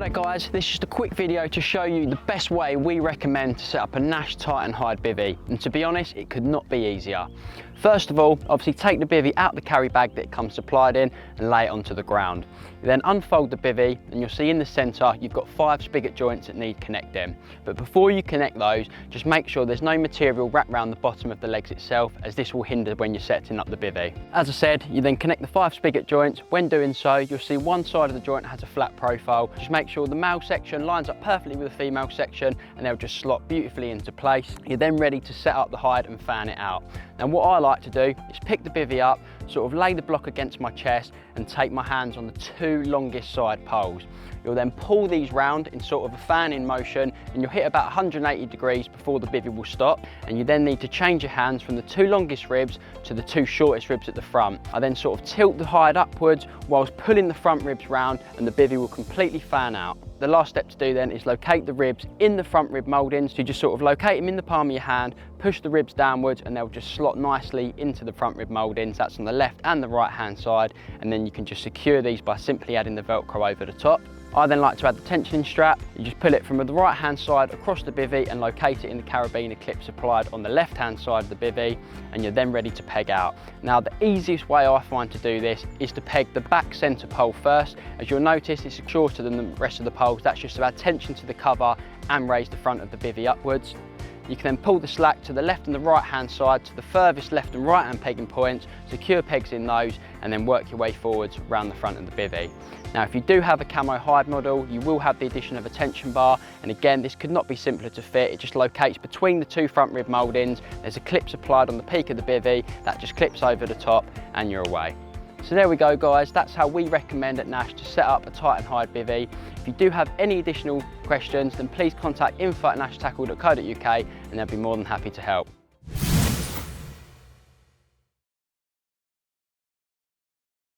G'day guys, this is just a quick video to show you the best way we recommend to set up a Nash Titan hide bivvy, and to be honest it could not be easier. First of all, obviously take the bivvy out the carry bag that it comes supplied in and lay it onto the ground. You then unfold the bivvy and you'll see in the centre you've got 5 spigot joints that need connecting. But before you connect those, just make sure there's no material wrapped around the bottom of the legs itself, as this will hinder when you're setting up the bivvy. As I said, you then connect the 5 spigot joints. When doing so, you'll see one side of the joint has a flat profile. Just make sure the male section lines up perfectly with the female section and they'll just slot beautifully into place. You're then ready to set up the hide and fan it out. Now what I like to do is pick the bivvy up, sort of lay the block against my chest and take my hands on the 2 longest side poles. You'll then pull these round in sort of a fanning motion and you'll hit about 180 degrees before the bivvy will stop, and you then need to change your hands from the 2 longest ribs to the 2 shortest ribs at the front. I then sort of tilt the hide upwards whilst pulling the front ribs round and the bivvy will completely fan out. The last step to do then is locate the ribs in the front rib mouldings. So you just sort of locate them in the palm of your hand, push the ribs downwards and they'll just slot nicely into the front rib mouldings. That's on the left and the right hand side, and then you can just secure these by simply adding the Velcro over the top. I then like to add the tensioning strap. You just pull it from the right hand side across the bivvy and locate it in the carabiner clip supplied on the left hand side of the bivvy, and you're then ready to peg out. Now the easiest way I find to do this is to peg the back centre pole first. As you'll notice, it's shorter than the rest of the poles. That's just to add tension to the cover and raise the front of the bivvy upwards. You can then pull the slack to the left and the right hand side to the furthest left and right hand pegging points, secure pegs in those and then work your way forwards around the front of the bivvy. Now if you do have a camo hide model, you will have the addition of a tension bar, and again this could not be simpler to fit. It just locates between the 2 front rib mouldings. There's a clip supplied on the peak of the bivvy that just clips over the top and you're away. So there we go guys, that's how we recommend at Nash to set up a Titan hide bivvy. If you do have any additional questions then please contact info@nashtackle.co.uk and they'll be more than happy to help.